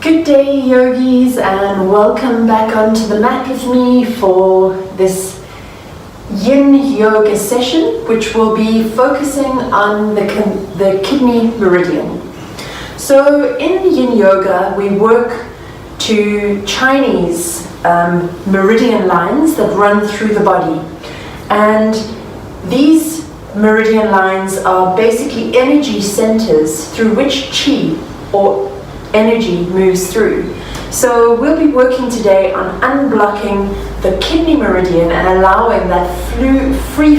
Good day, yogis, and welcome back onto the mat with me for this yin yoga session, which will be focusing on the kidney meridian. So in yin yoga, we work to Chinese meridian lines that run through the body. And these meridian lines are basically energy centers through which chi or energy moves through. So we'll be working today on unblocking the kidney meridian and allowing that free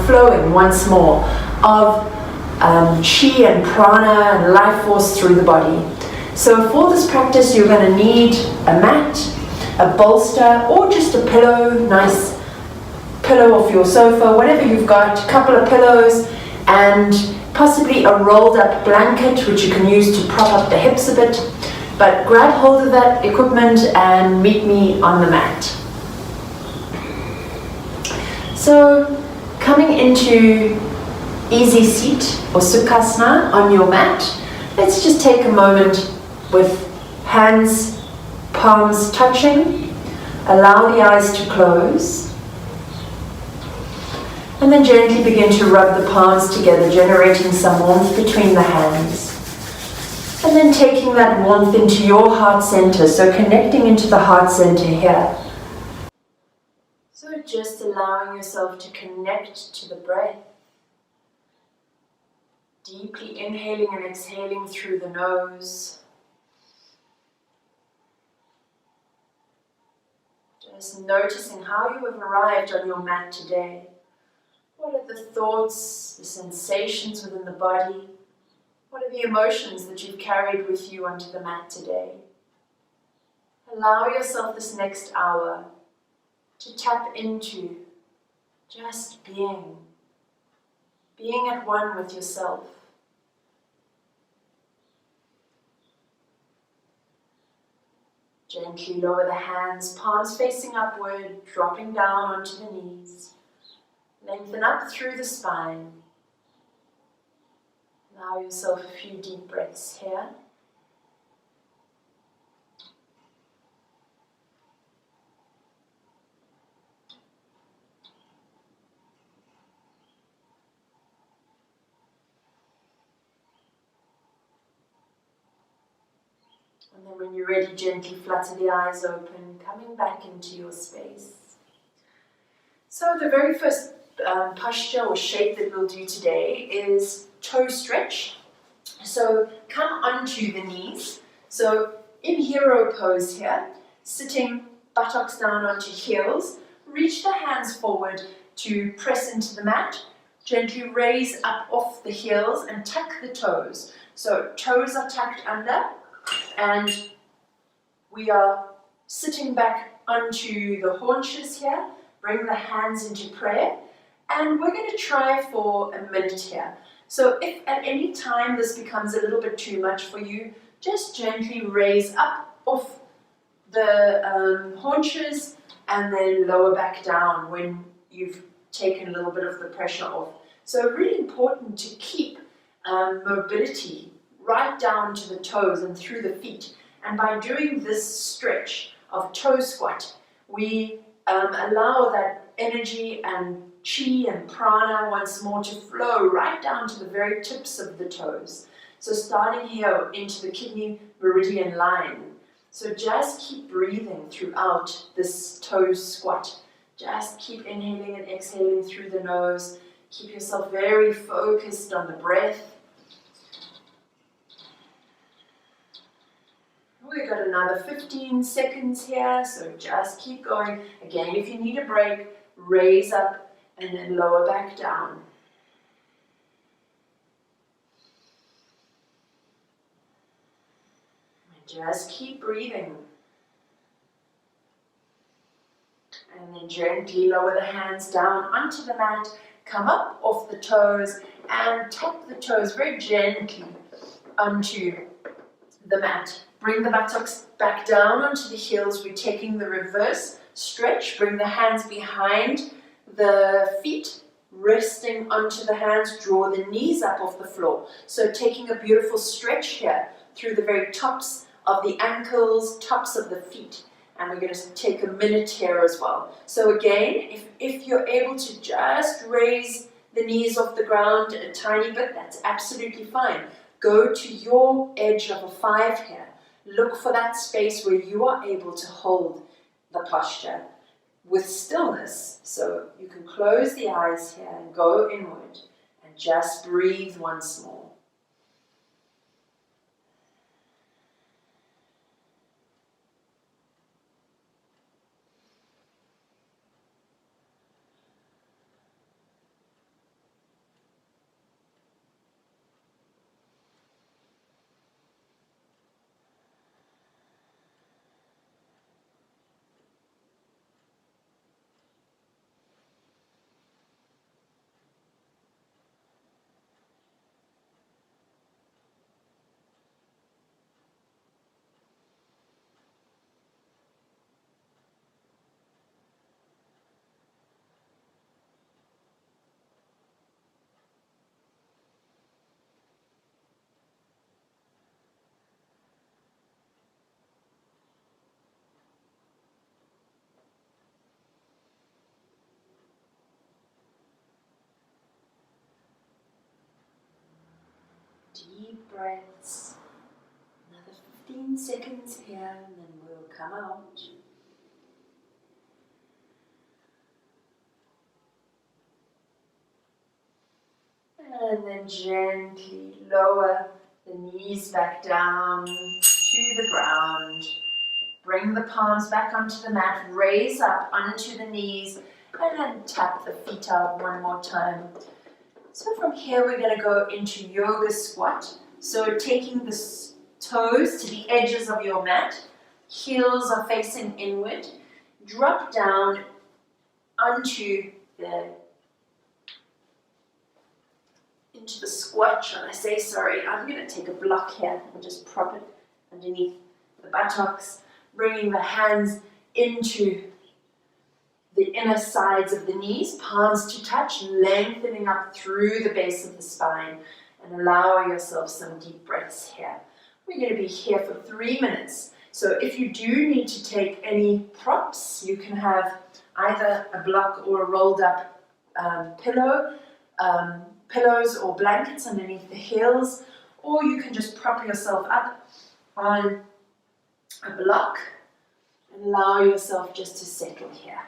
flowing once more of chi and prana and life force through the body. So for this practice, you're going to need a mat, a bolster, or just a pillow, nice pillow off your sofa, whatever you've got, a couple of pillows, and possibly a rolled up blanket which you can use to prop up the hips a bit. But grab hold of that equipment and meet me on the mat. So coming into easy seat or sukhasana on your mat, let's just take a moment with hands, palms touching. Allow the eyes to close. And then gently begin to rub the palms together, generating some warmth between the hands. And then taking that warmth into your heart center, so connecting into the heart center here. So just allowing yourself to connect to the breath. Deeply inhaling and exhaling through the nose. Just noticing how you have arrived on your mat today. What are the thoughts, the sensations within the body? What are the emotions that you've carried with you onto the mat today? Allow yourself this next hour to tap into just being at one with yourself. Gently lower the hands, palms facing upward, dropping down onto the knees. Lengthen up through the spine. Allow yourself a few deep breaths here. And then when you're ready, gently flutter the eyes open, coming back into your space. So the very first posture or shape that we'll do today is toe stretch. So come onto the knees. So in hero pose here, sitting buttocks down onto heels, reach the hands forward to press into the mat. Gently raise up off the heels and tuck the toes. So toes are tucked under and we are sitting back onto the haunches here. Bring the hands into prayer. And we're going to try for a minute here. So if at any time this becomes a little bit too much for you, just gently raise up off the haunches and then lower back down when you've taken a little bit of the pressure off. So really important to keep mobility right down to the toes and through the feet. And by doing this stretch of toe squat, we allow that energy and chi and prana once more to flow right down to the very tips of the toes. So starting here into the kidney meridian line. So just keep breathing throughout this toe squat. Just keep inhaling and exhaling through the nose. Keep yourself very focused on the breath. We've got another 15 seconds here, so just keep going. Again, if you need a break, raise up and then lower back down. And just keep breathing. And then gently lower the hands down onto the mat, come up off the toes and tap the toes very gently onto the mat. Bring the buttocks back down onto the heels. We're taking the reverse stretch. Bring the hands behind the feet, resting onto the hands. Draw the knees up off the floor. So taking a beautiful stretch here through the very tops of the ankles, tops of the feet. And we're going to take a minute here as well. So again, if you're able to just raise the knees off the ground a tiny bit, that's absolutely fine. Go to your edge of a 5 here. Look for that space where you are able to hold the posture with stillness. So you can close the eyes here and go inward and just breathe once more. Deep breaths. Another 15 seconds here and then we'll come out. And then gently lower the knees back down to the ground. Bring the palms back onto the mat, raise up onto the knees, and then tap the feet out one more time. So from here we're going to go into yoga squat. So taking the toes to the edges of your mat, heels are facing inward, drop down onto into the squat, shall I say, sorry. I'm going to take a block here and just prop it underneath the buttocks, bringing the hands into the inner sides of the knees, palms to touch, lengthening up through the base of the spine, and allow yourself some deep breaths here. We're going to be here for 3 minutes. So if you do need to take any props, you can have either a block or a rolled up pillows or blankets underneath the heels, or you can just prop yourself up on a block and allow yourself just to settle here.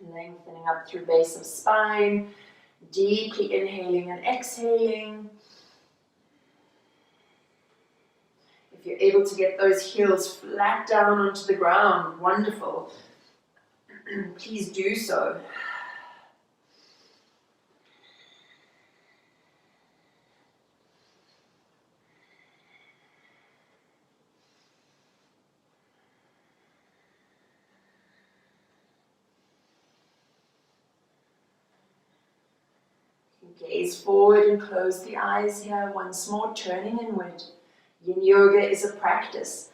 Lengthening up through base of spine, deeply inhaling and exhaling. If you're able to get those heels flat down onto the ground, wonderful. Please do so. Gaze forward and close the eyes here once more, turning inward. Yin Yoga is a practice,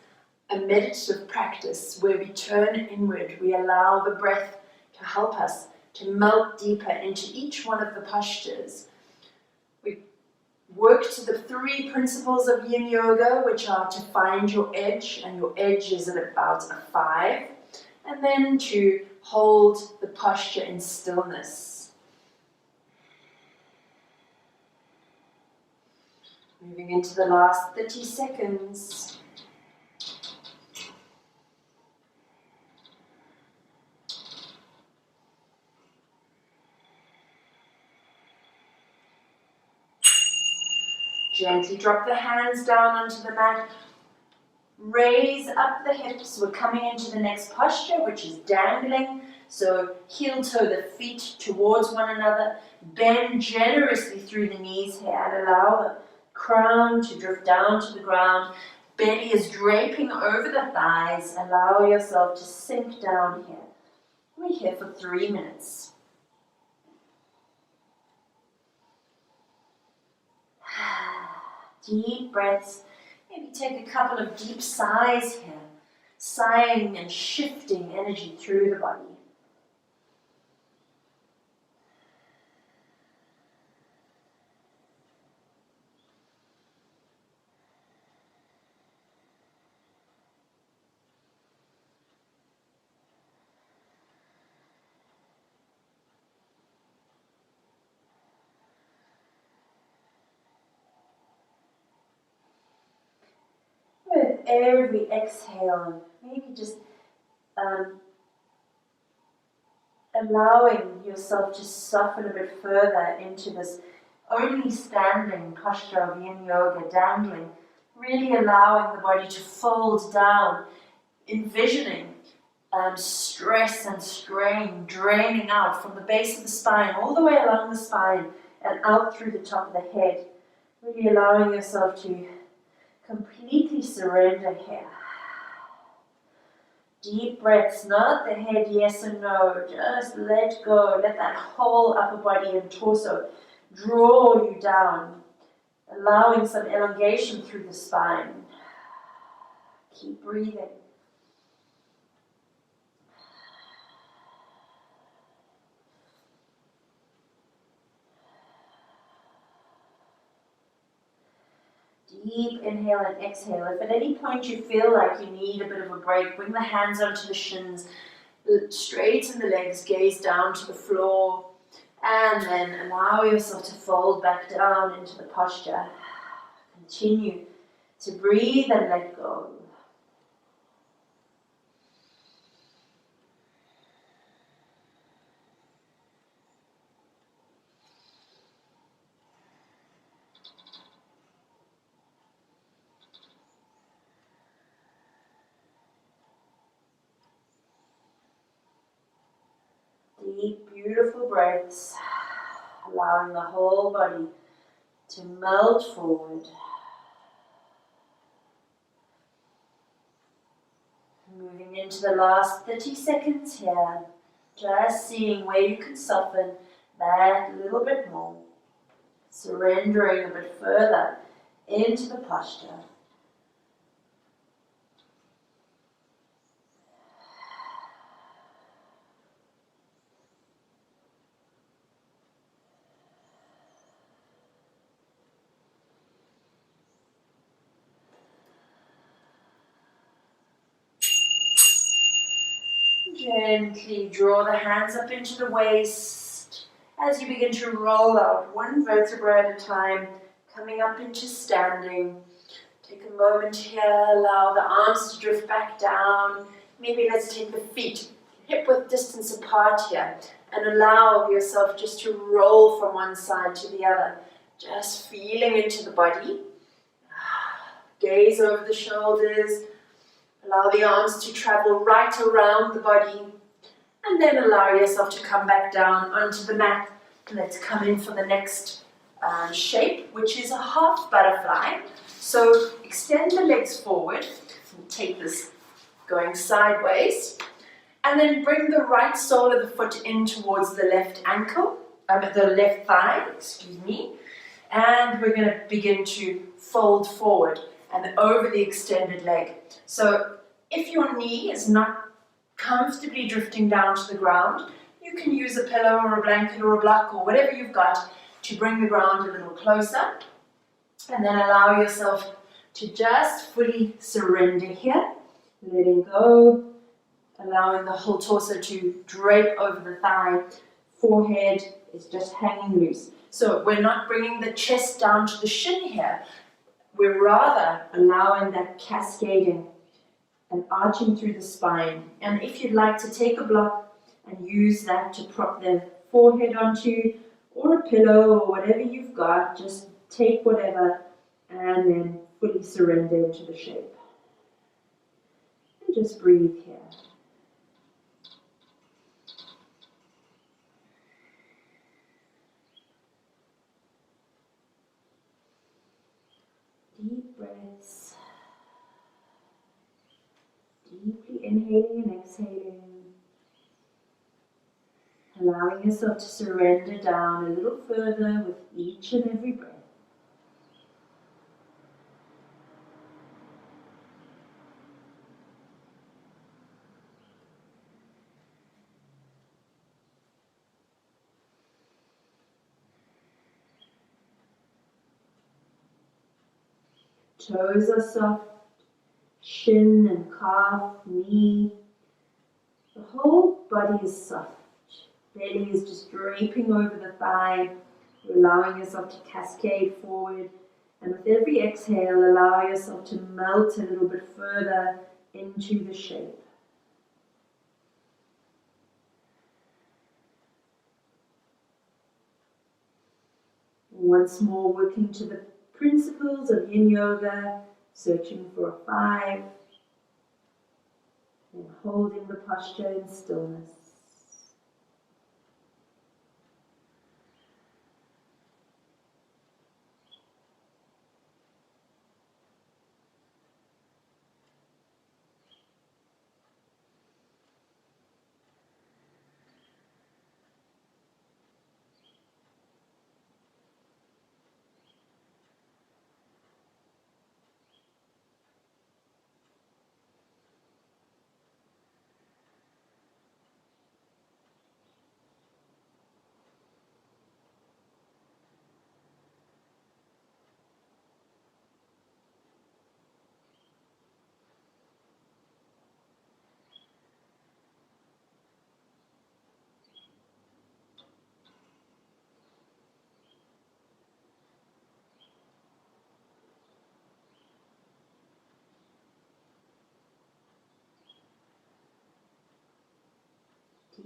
a meditative practice where we turn inward. We allow the breath to help us to melt deeper into each one of the postures. We work to the 3 principles of Yin Yoga, which are to find your edge, and your edge is at about a 5, and then to hold the posture in stillness. Moving into the last 30 seconds. Gently drop the hands down onto the mat. Raise up the hips. We're coming into the next posture, which is dangling. So heel toe the feet towards one another. Bend generously through the knees here and allow the crown to drift down to the ground. Belly is draping over the thighs. Allow yourself to sink down here. We're here for 3 minutes. Deep breaths. Maybe take a couple of deep sighs here. Sighing and shifting energy through the body. every exhale, maybe just allowing yourself to soften a bit further into this only standing posture of yin yoga, dangling, really allowing the body to fold down, envisioning stress and strain draining out from the base of the spine, all the way along the spine and out through the top of the head. Really allowing yourself to completely surrender here. Deep breaths, not the head yes and no, just let go, let that whole upper body and torso draw you down, allowing some elongation through the spine. Keep breathing. Deep inhale and exhale. If at any point you feel like you need a bit of a break, bring the hands onto the shins, straighten the legs, gaze down to the floor, and then allow yourself to fold back down into the posture. Continue to breathe and let go. Deep, beautiful breaths, allowing the whole body to melt forward. Moving into the last 30 seconds here, just seeing where you can soften that a little bit more, surrendering a bit further into the posture. Gently draw the hands up into the waist as you begin to roll out one vertebra at a time, coming up into standing. Take a moment here, allow the arms to drift back down. Maybe let's take the feet hip-width distance apart here and allow yourself just to roll from one side to the other. Just feeling into the body. Gaze over the shoulders. Allow the arms to travel right around the body, and then allow yourself to come back down onto the mat. Let's come in for the next shape, which is a half butterfly. So extend the legs forward, and take this going sideways, and then bring the right sole of the foot in towards the left ankle, the left thigh, excuse me, and we're going to begin to fold forward and over the extended leg. So if your knee is not comfortably drifting down to the ground, you can use a pillow or a blanket or a block or whatever you've got to bring the ground a little closer. And then allow yourself to just fully surrender here, letting go, allowing the whole torso to drape over the thigh. Forehead is just hanging loose. So we're not bringing the chest down to the shin here. We're rather allowing that cascading and arching through the spine. And if you'd like to take a block and use that to prop the forehead onto, or a pillow or whatever you've got, just take whatever and then fully surrender into the shape. And just breathe here. Deep breaths. Deeply inhaling and exhaling. Allowing yourself to surrender down a little further with each and every breath. Toes are soft, shin and calf, knee. The whole body is soft. Belly is just draping over the thigh. You're allowing yourself to cascade forward And with every exhale, allow yourself to melt a little bit further into the shape. Once more, working to the principles of Yin Yoga, searching for a 5, and holding the posture in stillness.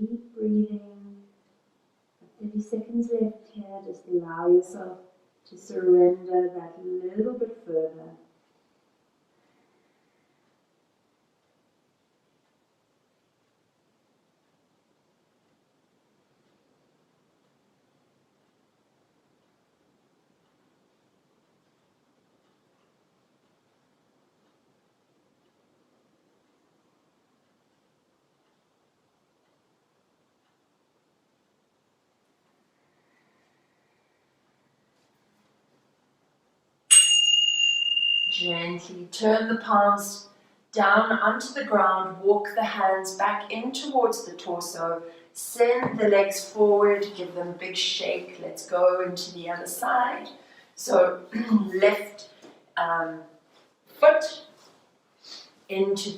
Deep breathing. 30 seconds left here. Just allow yourself to surrender that little bit further. Gently turn the palms down onto the ground, walk the hands back in towards the torso, send the legs forward, give them a big shake. Let's go into the other side. So left foot into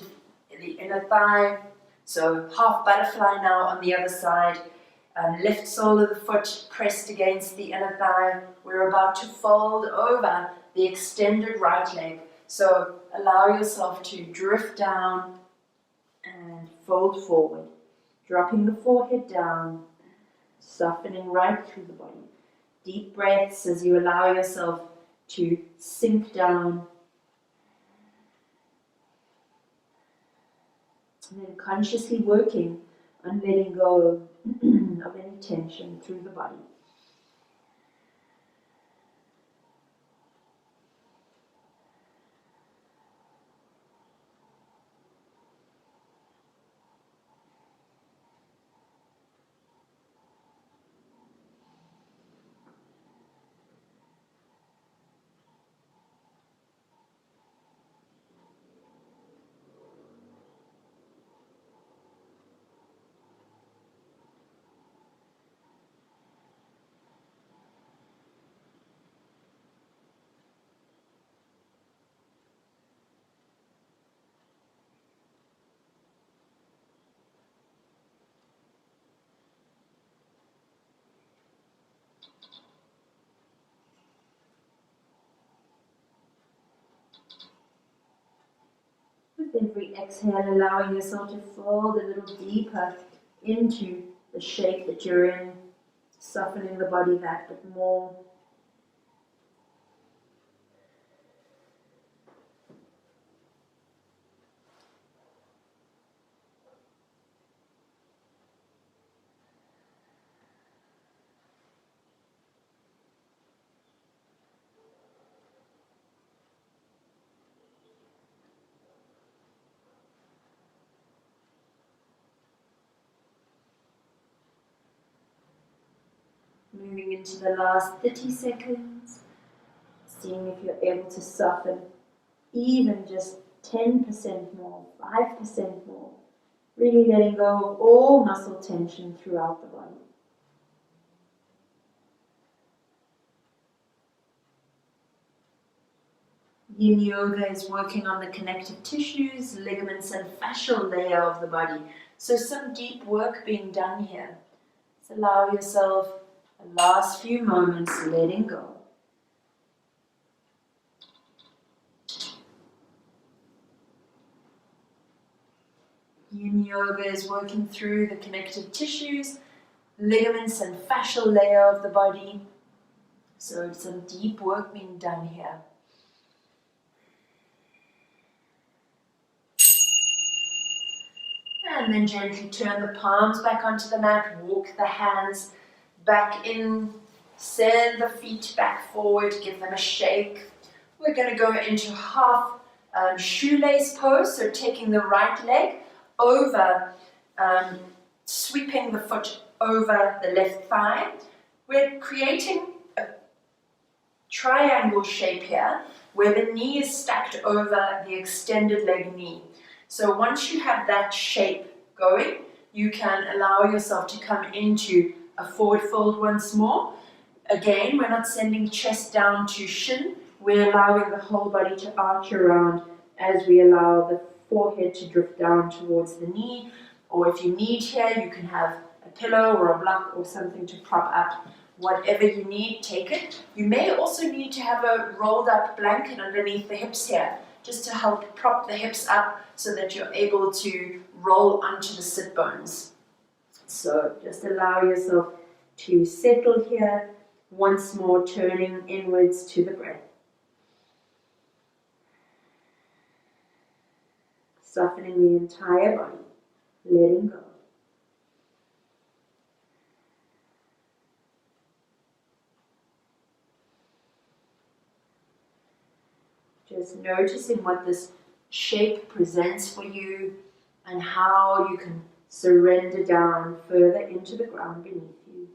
the inner thigh. So half butterfly now on the other side. Left sole of the foot pressed against the inner thigh. We're about to fold over the extended right leg. So allow yourself to drift down and fold forward, dropping the forehead down, softening right through the body. Deep breaths as you allow yourself to sink down. And then consciously working on letting go of any tension through the body. With every exhale, allowing yourself to fold a little deeper into the shape that you're in, softening the body that bit more. Moving into the last 30 seconds, seeing if you're able to soften even just 10% more, 5% more, really letting go of all muscle tension throughout the body. Yin Yoga is working on the connective tissues, ligaments and fascial layer of the body. So some deep work being done here. So allow yourself the last few moments letting go. Yin yoga is working through the connective tissues, ligaments and fascial layer of the body. So some deep work being done here. And then gently turn the palms back onto the mat, walk the hands back in, send the feet back forward, give them a shake. We're going to go into half shoelace pose, so taking the right leg over, sweeping the foot over the left thigh. We're creating a triangle shape here, where the knee is stacked over the extended leg knee. So once you have that shape going, you can allow yourself to come into a forward fold once more. Again, we're not sending chest down to shin, we're allowing the whole body to arch around as we allow the forehead to drift down towards the knee. Or if you need here, you can have a pillow or a block or something to prop up. Whatever you need, take it. You may also need to have a rolled up blanket underneath the hips here, just to help prop the hips up so that you're able to roll onto the sit bones. So just allow yourself to settle here, once more turning inwards to the breath. Softening the entire body, letting go. Just noticing what this shape presents for you and how you can surrender down further into the ground beneath you.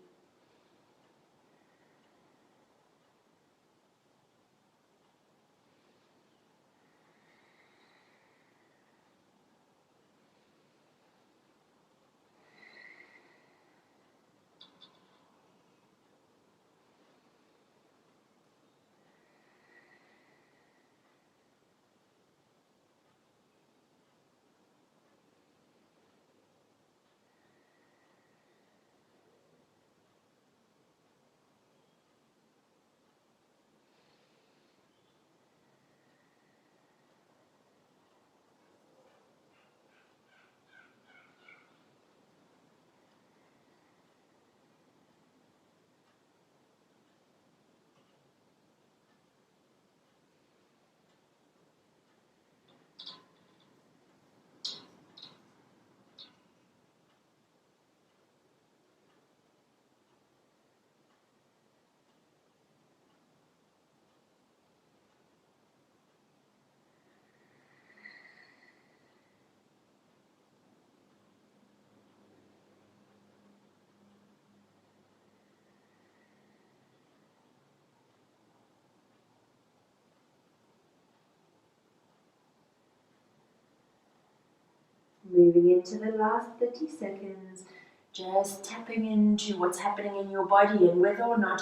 Moving into the last 30 seconds, just tapping into what's happening in your body and whether or not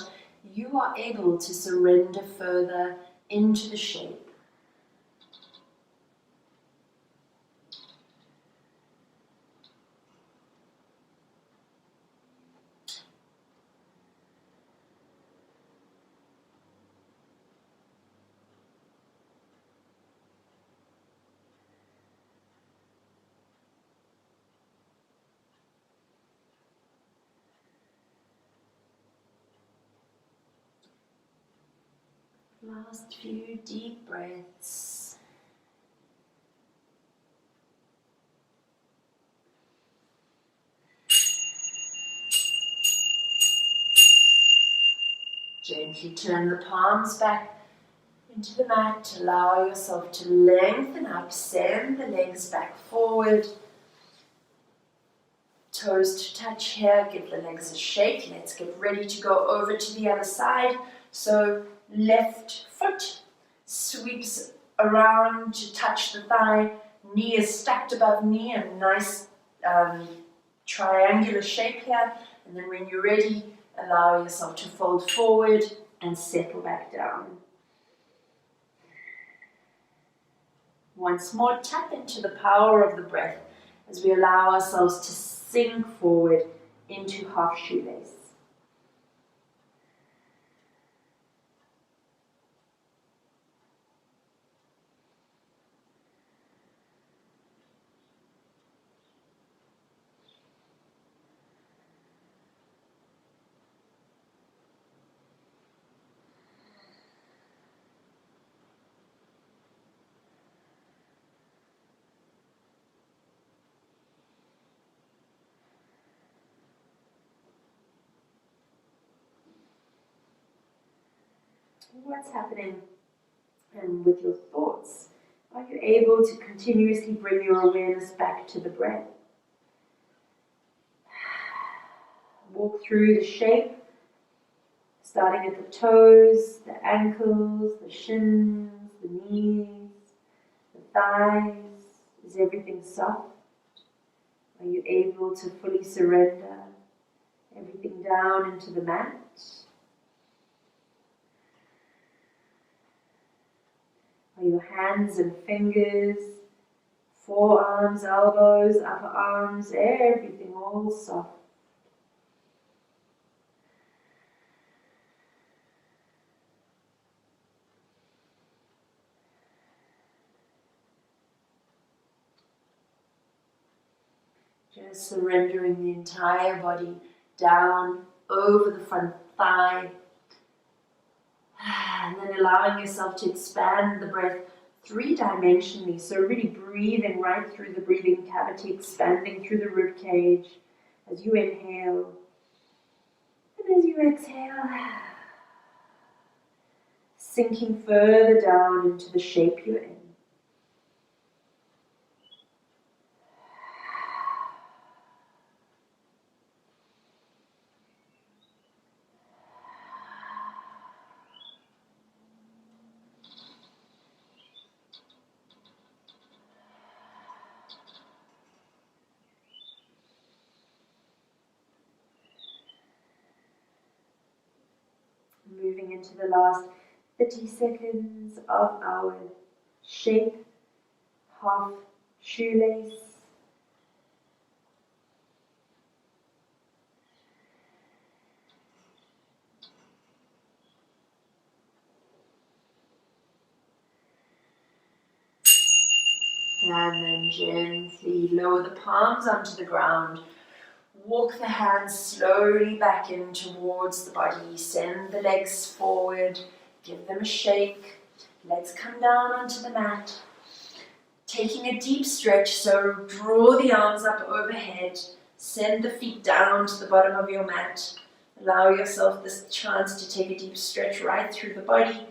you are able to surrender further into the shape. Last few deep breaths. Gently turn the palms back into the mat. Allow yourself to lengthen up. Send the legs back forward. Toes to touch here. Give the legs a shake. Let's get ready to go over to the other side. So left foot sweeps around to touch the thigh. Knee is stacked above knee. A nice triangular shape here. And then when you're ready, allow yourself to fold forward and settle back down. Once more, tap into the power of the breath as we allow ourselves to sink forward into half shoelace. What's happening with your thoughts? Are you able to continuously bring your awareness back to the breath? Walk through the shape, starting at the toes, the ankles, the shins, the knees, the thighs. Is everything soft? Are you able to fully surrender everything down into the mat? Are your hands and fingers, forearms, elbows, upper arms, everything all soft? Just surrendering the entire body down over the front thigh. And then allowing yourself to expand the breath three-dimensionally. So really breathing right through the breathing cavity, expanding through the rib cage as you inhale. And as you exhale, sinking further down into the shape you're in. Moving into the last 30 seconds of our shape, half shoelace. And then gently lower the palms onto the ground. Walk the hands slowly back in towards the body. Send the legs forward. Give them a shake. Let's come down onto the mat. Taking a deep stretch, so draw the arms up overhead. Send the feet down to the bottom of your mat. Allow yourself this chance to take a deep stretch right through the body.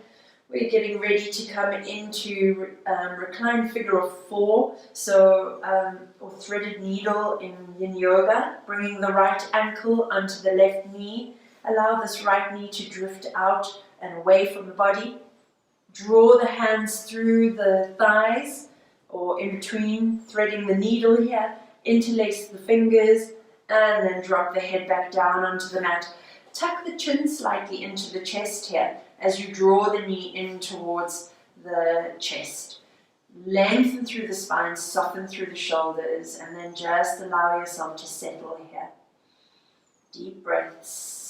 We're getting ready to come into reclined figure of four, or threaded needle in yin yoga, bringing the right ankle onto the left knee. Allow this right knee to drift out and away from the body. Draw the hands through the thighs or in between, threading the needle here, interlace the fingers, and then drop the head back down onto the mat. Tuck the chin slightly into the chest here as you draw the knee in towards the chest. Lengthen through the spine, soften through the shoulders, and then just allow yourself to settle here. Deep breaths.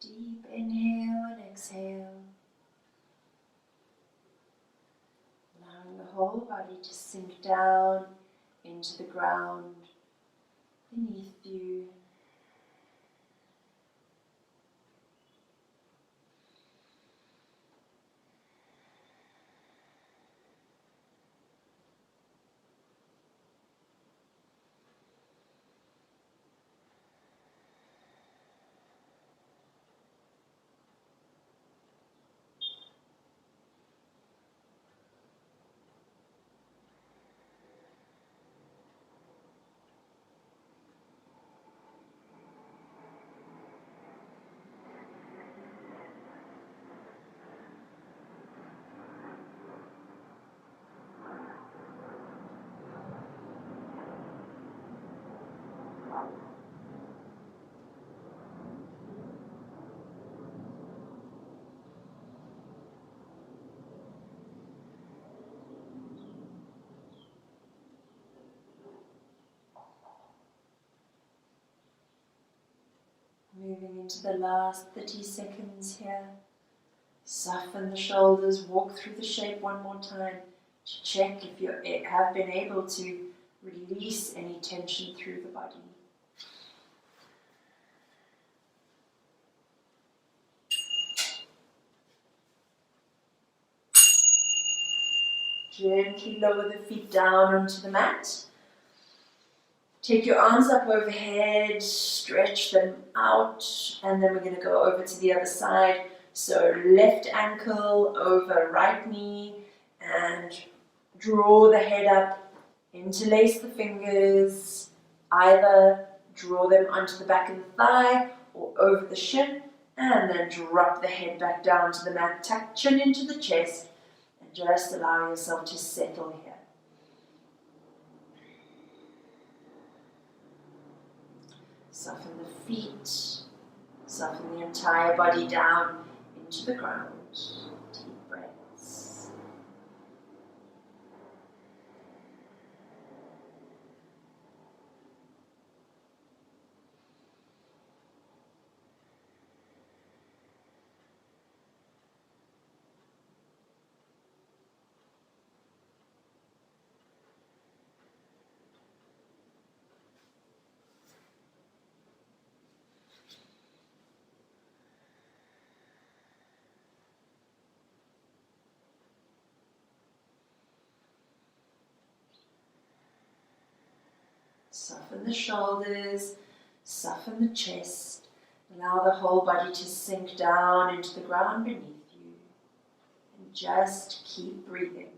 Deep inhale and exhale. Allowing the whole body to sink down into the ground beneath you. Moving into the last 30 seconds here. Soften the shoulders, walk through the shape one more time to check if you have been able to release any tension through the body. Gently lower the feet down onto the mat. Take your arms up overhead, stretch them out, and then we're going to go over to the other side. So left ankle over right knee, and draw the head up, interlace the fingers, either draw them onto the back of the thigh or over the shin, and then drop the head back down to the mat, tuck chin into the chest, and just allow yourself to settle here. Soften the feet, soften the entire body down into the ground. Deep breaths. Soften the shoulders, soften the chest. Allow the whole body to sink down into the ground beneath you. And just keep breathing.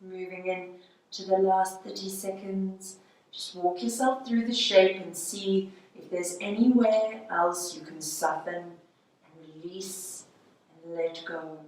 Moving in to the last 30 seconds, just walk yourself through the shape and see if there's anywhere else you can soften and release and let go.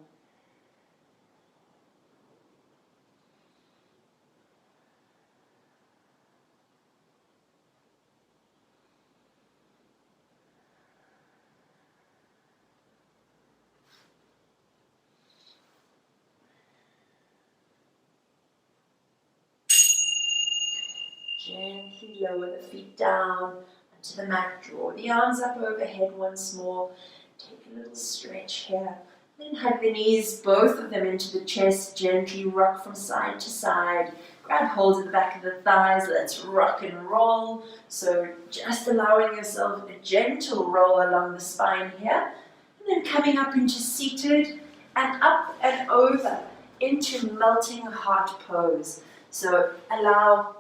Gently lower the feet down onto the mat. Draw the arms up overhead once more. Take a little stretch here. Then hug the knees, both of them into the chest. Gently rock from side to side. Grab hold of the back of the thighs. Let's rock and roll. So just allowing yourself a gentle roll along the spine here. And then coming up into seated and up and over into melting heart pose. So allow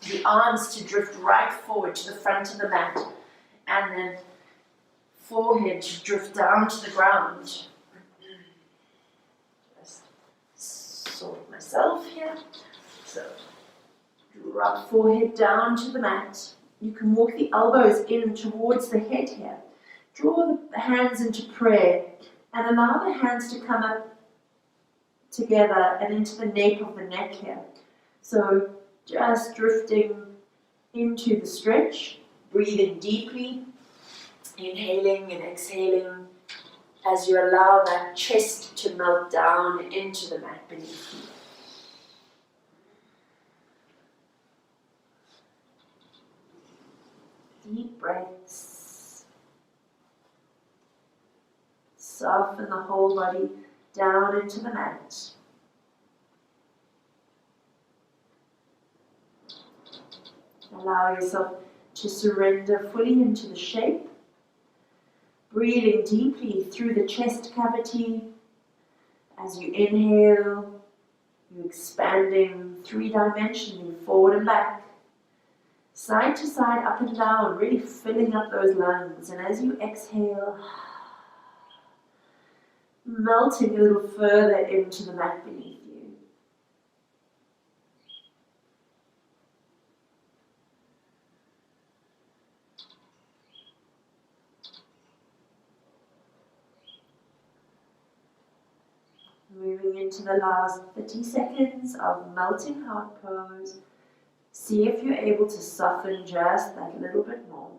the arms to drift right forward to the front of the mat, and then forehead to drift down to the ground. Just sort myself here. So drop forehead down to the mat. You can walk the elbows in towards the head here. Draw the hands into prayer and allow the hands to come up together and into the nape of the neck here. So just drifting into the stretch, breathing deeply, inhaling and exhaling as you allow that chest to melt down into the mat beneath you. Deep breaths. Soften the whole body down into the mat. Allow yourself to surrender fully into the shape. Breathing deeply through the chest cavity. As you inhale, you're expanding three-dimensionally forward and back. Side to side, up and down, really filling up those lungs. And as you exhale, melting a little further into the mat beneath you. moving into the last 30 seconds of melting heart pose. See if you're able to soften just that little bit more.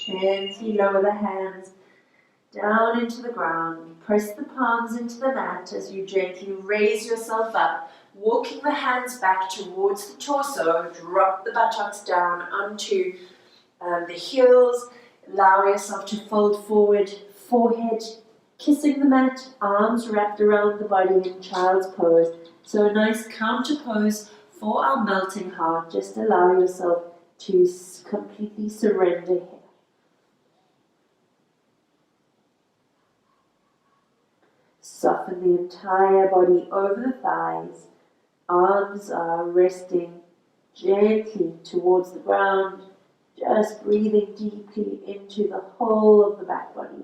Gently lower the hands down into the ground. Press the palms into the mat as you gently raise yourself up, walking the hands back towards the torso. Drop the buttocks down onto the heels. Allow yourself to fold forward, forehead kissing the mat, arms wrapped around the body in child's pose. So a nice counter pose for our melting heart. Just allow yourself to completely surrender here. Soften the entire body over the thighs. Arms are resting gently towards the ground. Just breathing deeply into the whole of the back body.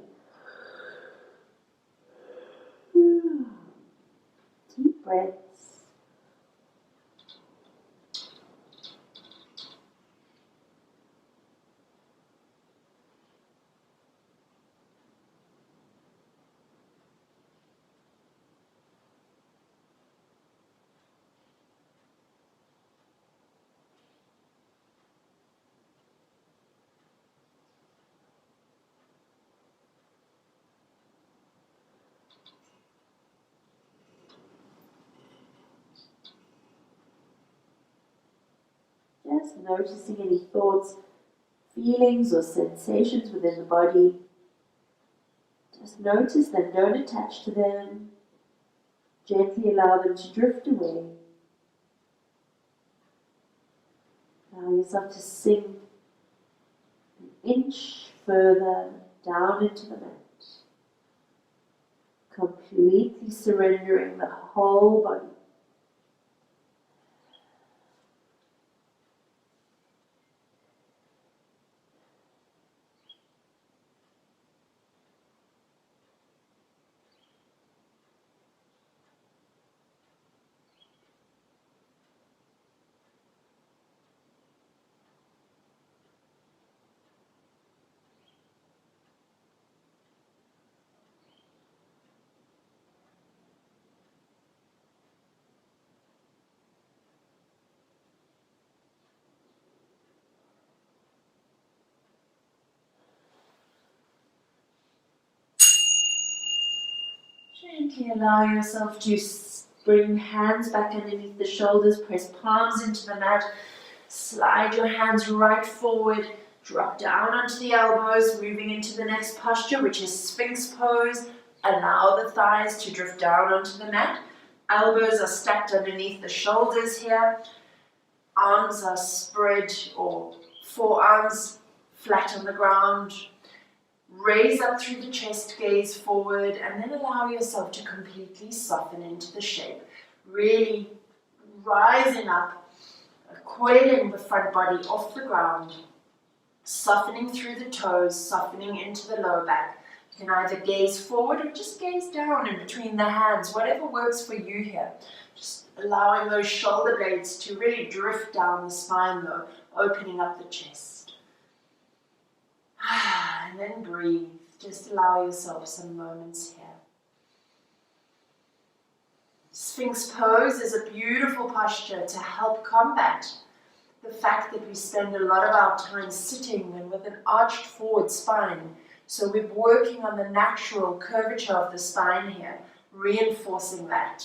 Deep breaths. Just noticing any thoughts, feelings or sensations within the body. Just notice them, don't attach to them. Gently allow them to drift away. Allow yourself to sink an inch further down into the mat. Completely surrendering the whole body. Gently allow yourself to bring hands back underneath the shoulders, press palms into the mat, slide your hands right forward, drop down onto the elbows, moving into the next posture, which is Sphinx pose. Allow the thighs to drift down onto the mat. Elbows are stacked underneath the shoulders here. Arms are spread, or forearms flat on the ground. Raise up through the chest, gaze forward, and then allow yourself to completely soften into the shape. Really rising up, coiling the front body off the ground, softening through the toes, softening into the lower back. You can either gaze forward or just gaze down in between the hands, whatever works for you here. Just allowing those shoulder blades to really drift down the spine though, opening up the chest. And then breathe. Just allow yourself some moments here. Sphinx pose is a beautiful posture to help combat the fact that we spend a lot of our time sitting and with an arched forward spine. So we're working on the natural curvature of the spine here, reinforcing that.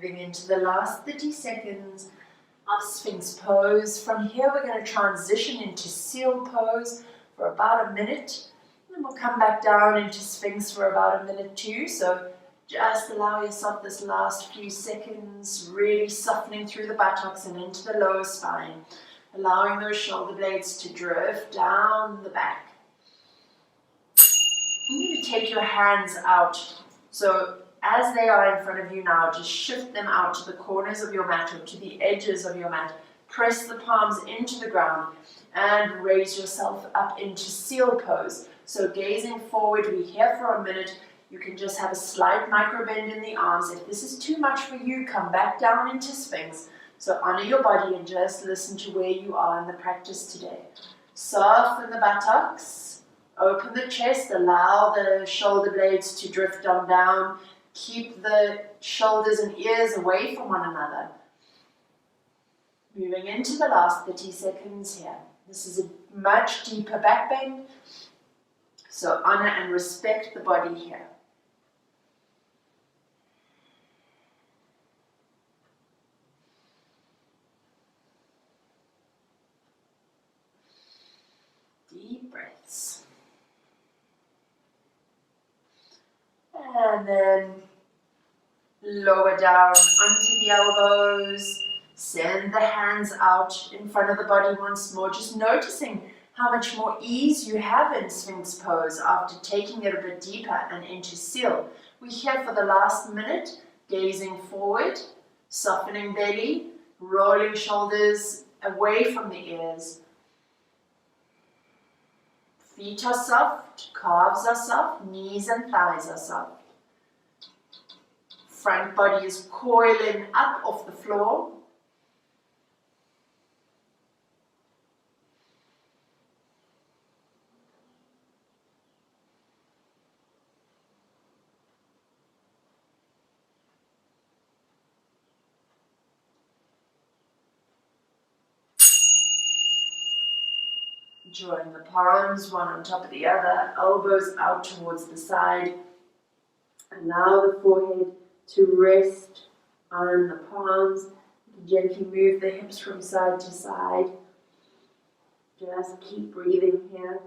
Moving into the last 30 seconds of Sphinx pose. From here we're going to transition into seal pose for about a minute. And we'll come back down into Sphinx for about a minute too. So just allow yourself this last few seconds, really softening through the buttocks and into the lower spine. Allowing those shoulder blades to drift down the back. You need to take your hands out. So as they are in front of you now, just shift them out to the corners of your mat or to the edges of your mat. Press the palms into the ground and raise yourself up into seal pose. So gazing forward, we're here for a minute. You can just have a slight micro bend in the arms. If this is too much for you, come back down into Sphinx. So honor your body and just listen to where you are in the practice today. Soften the buttocks, open the chest, allow the shoulder blades to drift on down. Keep the shoulders and ears away from one another. Moving into the last 30 seconds here. This is a much deeper back bend. So honor and respect the body here. Deep breaths. And then lower down onto the elbows. Send the hands out in front of the body once more. Just noticing how much more ease you have in Sphinx pose after taking it a bit deeper and into seal. We're here for the last minute, gazing forward, softening belly, rolling shoulders away from the ears. Feet are soft, calves are soft, knees and thighs are soft. Front body is coiling up off the floor. Drawing the palms one on top of the other, elbows out towards the side. Allow the forehead to rest on the palms. Gently move the hips from side to side. Just keep breathing here.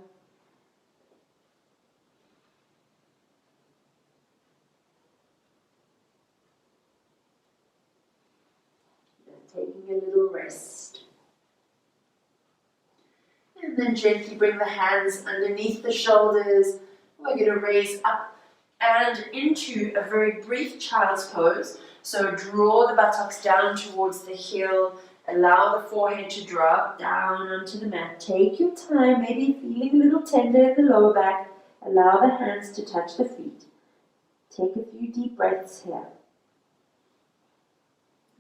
And taking a little rest. And then gently bring the hands underneath the shoulders. We're going to raise up and into a very brief child's pose. So draw the buttocks down towards the heel. Allow the forehead to drop down onto the mat. Take your time, maybe feeling a little tender in the lower back. Allow the hands to touch the feet. Take a few deep breaths here.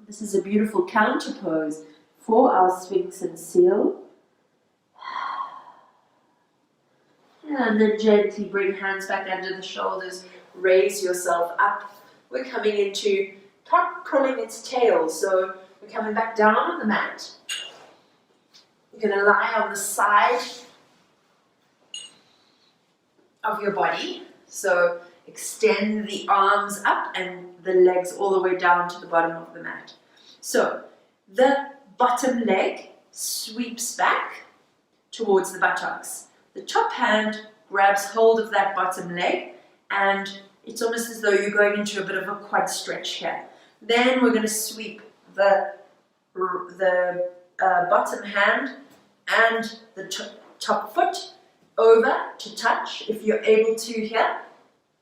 This is a beautiful counter pose for our Sphinx and Seal. And then gently bring hands back under the shoulders, raise yourself up. We're coming into top pulling its tail, so we're coming back down on the mat. You're going to lie on the side of your body, so extend the arms up and the legs all the way down to the bottom of the mat. So the bottom leg sweeps back towards the buttocks. The top hand grabs hold of that bottom leg and it's almost as though you're going into a bit of a quad stretch here. Then we're going to sweep the bottom hand and the top foot over to touch, if you're able to here,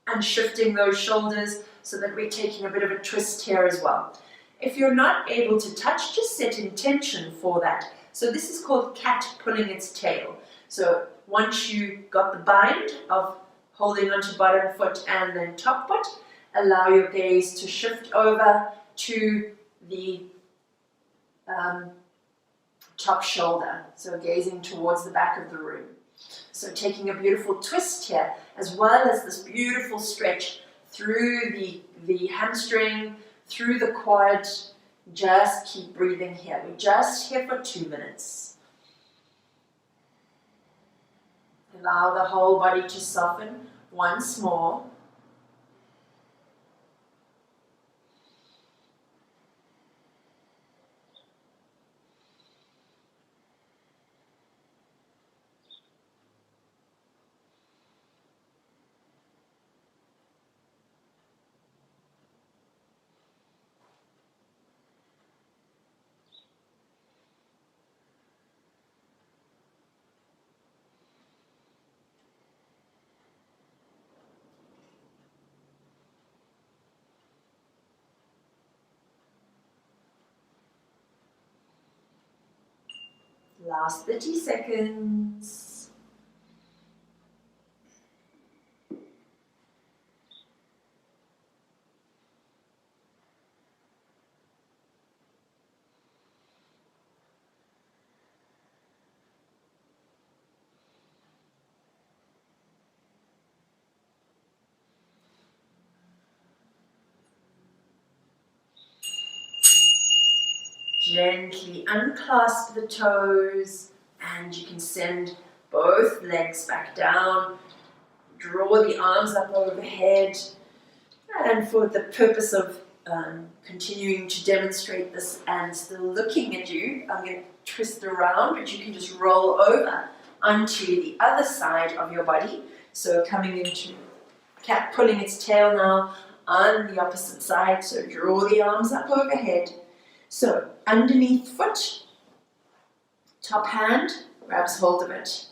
and shifting those shoulders so that we're taking a bit of a twist here as well. If you're not able to touch, just set intention for that. So this is called cat pulling its tail. So once you got the bind of holding onto bottom foot and then top foot, allow your gaze to shift over to the top shoulder. So gazing towards the back of the room. So taking a beautiful twist here, as well as this beautiful stretch through the hamstring, through the quad. Just keep breathing here. We're just here for 2 minutes. Allow the whole body to soften once more. Last 30 seconds. Gently unclasp the toes, and you can send both legs back down. Draw the arms up overhead. And for the purpose of continuing to demonstrate this and still looking at you, I'm going to twist around, but you can just roll over onto the other side of your body. So coming into cat pulling its tail now on the opposite side. So draw the arms up overhead. So underneath foot, top hand grabs hold of it,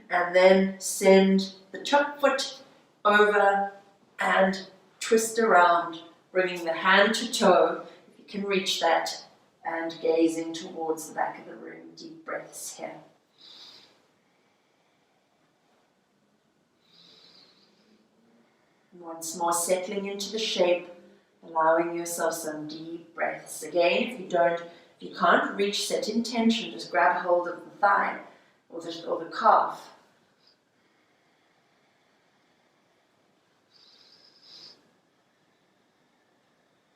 and then send the top foot over and twist around, bringing the hand to toe, if you can reach that, and gazing towards the back of the room. Deep breaths here. And once more, settling into the shape, allowing yourself some deep breaths. Again, if you can't reach set intention, just grab hold of the thigh or the calf.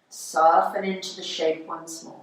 Soften into the shape once more.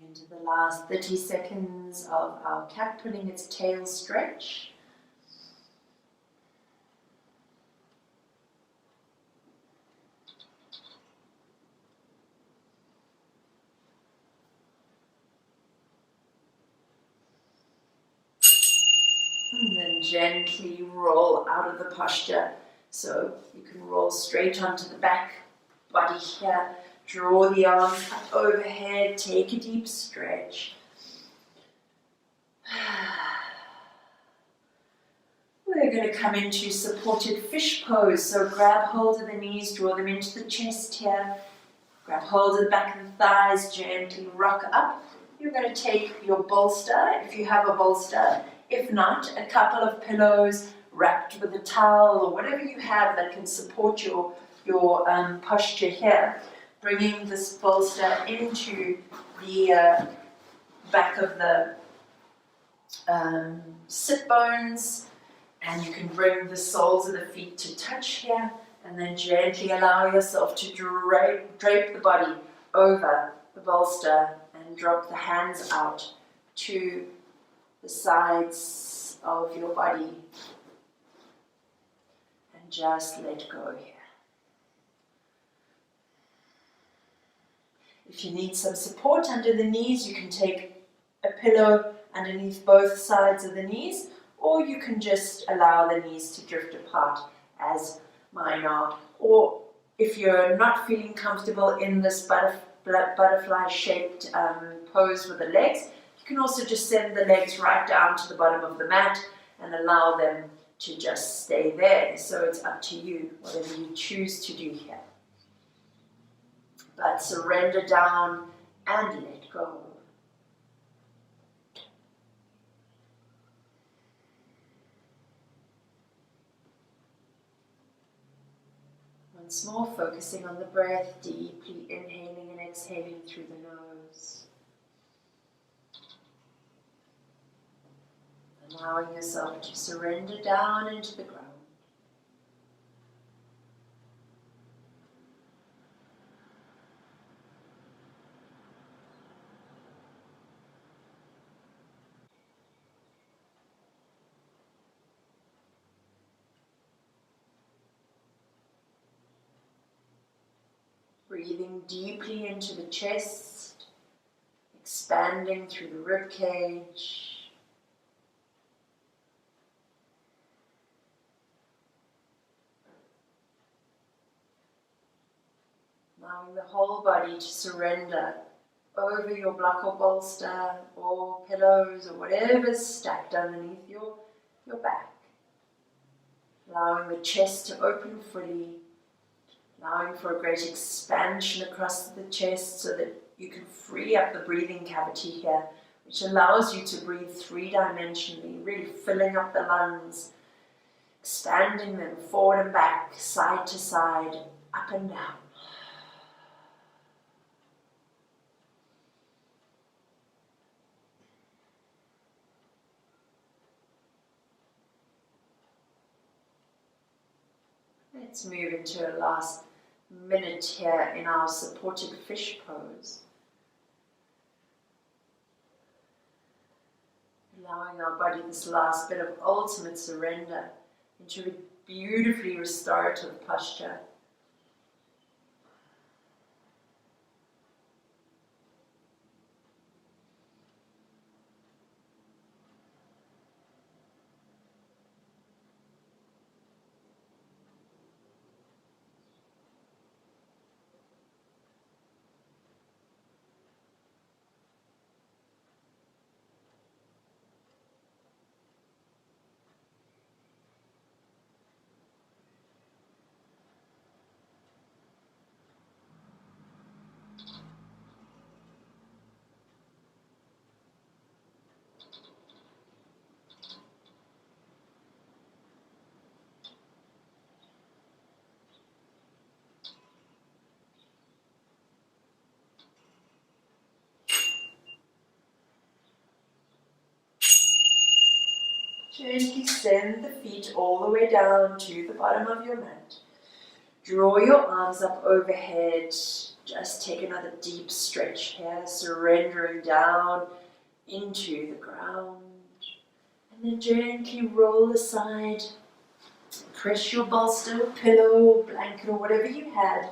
Into the last 30 seconds of our cat pulling its tail stretch. And then gently roll out of the posture. So you can roll straight onto the back body here. Draw the arms up overhead, take a deep stretch. We're going to come into supported fish pose. So grab hold of the knees, draw them into the chest here. Grab hold of the back of the thighs, gently rock up. You're going to take your bolster, if you have a bolster. If not, a couple of pillows wrapped with a towel or whatever you have that can support your posture here. Bringing this bolster into the back of the sit bones, and you can bring the soles of the feet to touch here, and then gently allow yourself to drape the body over the bolster and drop the hands out to the sides of your body and just let go here. If you need some support under the knees, you can take a pillow underneath both sides of the knees, or you can just allow the knees to drift apart as mine are. Or if you're not feeling comfortable in this butterfly-shaped pose with the legs, you You can also just send the legs right down to the bottom of the mat and allow them to just stay there. So it's up to you, whatever you choose to do here. But surrender down and let go. Once more, focusing on the breath, deeply inhaling and exhaling through the nose. Allowing yourself to surrender down into the ground. Breathing deeply into the chest, expanding through the rib cage. Allowing the whole body to surrender over your block or bolster or pillows or whatever's stacked underneath your back. Allowing the chest to open fully. Allowing for a great expansion across the chest so that you can free up the breathing cavity here, which allows you to breathe three-dimensionally, really filling up the lungs, expanding them forward and back, side to side, up and down. Let's move into a last minute here in our supported fish pose. Allowing our body this last bit of ultimate surrender into a beautifully restorative posture. Gently send the feet all the way down to the bottom of your mat. Draw your arms up overhead. Just take another deep stretch here, surrendering down into the ground. And then gently roll aside. Press your bolster, pillow, blanket, or whatever you had.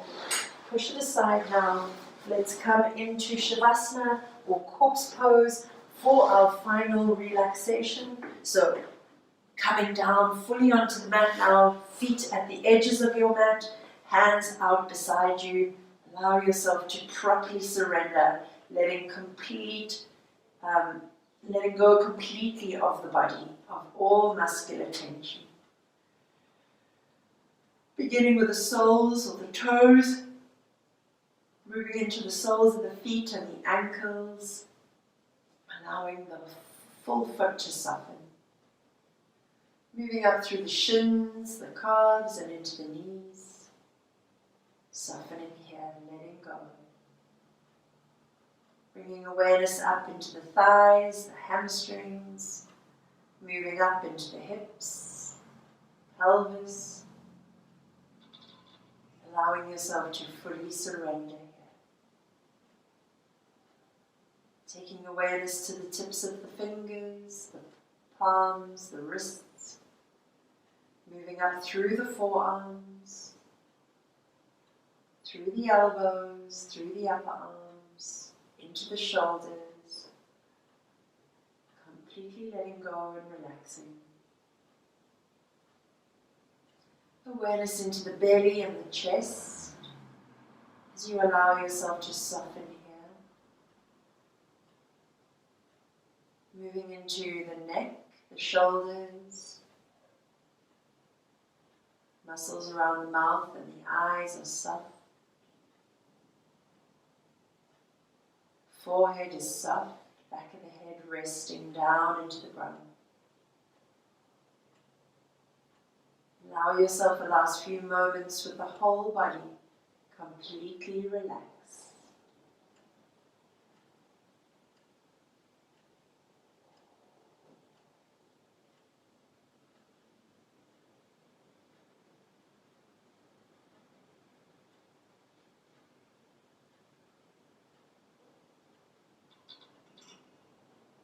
Push it aside now. Let's come into Shavasana or corpse pose for our final relaxation. So, coming down fully onto the mat now, feet at the edges of your mat, hands out beside you. Allow yourself to properly surrender, letting go completely of the body, of all muscular tension. Beginning with the soles or the toes, moving into the soles of the feet and the ankles, allowing the full foot to soften. Moving up through the shins, the calves, and into the knees. Softening here, letting go. Bringing awareness up into the thighs, the hamstrings. Moving up into the hips, pelvis. Allowing yourself to fully surrender here. Taking awareness to the tips of the fingers, the palms, the wrists. Moving up through the forearms, through the elbows, through the upper arms, into the shoulders. Completely letting go and relaxing. Awareness into the belly and the chest as you allow yourself to soften here. Moving into the neck, the shoulders, muscles around the mouth and the eyes are soft. Forehead is soft, back of the head resting down into the ground. Allow yourself the last few moments with the whole body completely relaxed.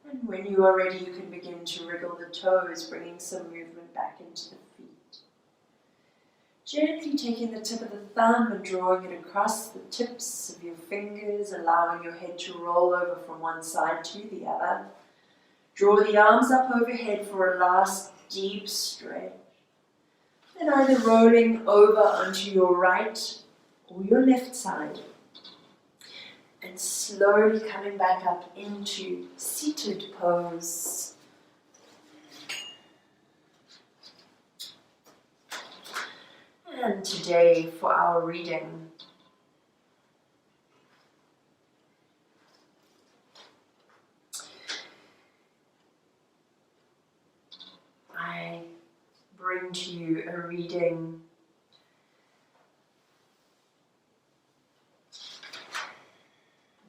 And when you are ready, you can begin to wriggle the toes, bringing some movement back into the feet. Gently taking the tip of the thumb and drawing it across the tips of your fingers, allowing your head to roll over from one side to the other. Draw the arms up overhead for a last deep stretch. Then either rolling over onto your right or your left side. And slowly coming back up into seated pose. And today for our reading, I bring to you a reading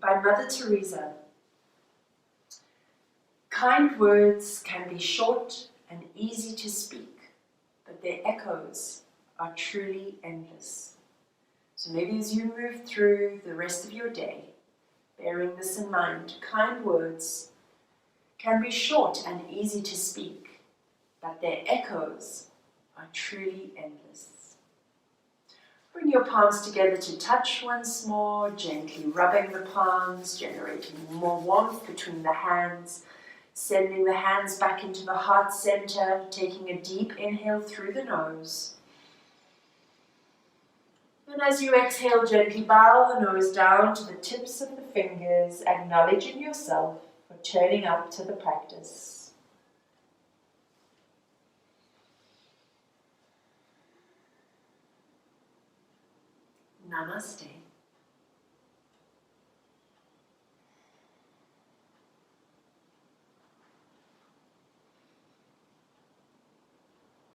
by Mother Teresa. Kind words can be short and easy to speak, but their echoes are truly endless. So maybe as you move through the rest of your day, bearing this in mind, kind words can be short and easy to speak, but their echoes are truly endless. Bring your palms together to touch once more, gently rubbing the palms, generating more warmth between the hands, sending the hands back into the heart center, taking a deep inhale through the nose. And as you exhale, gently bow the nose down to the tips of the fingers, acknowledging yourself for turning up to the practice. Namaste.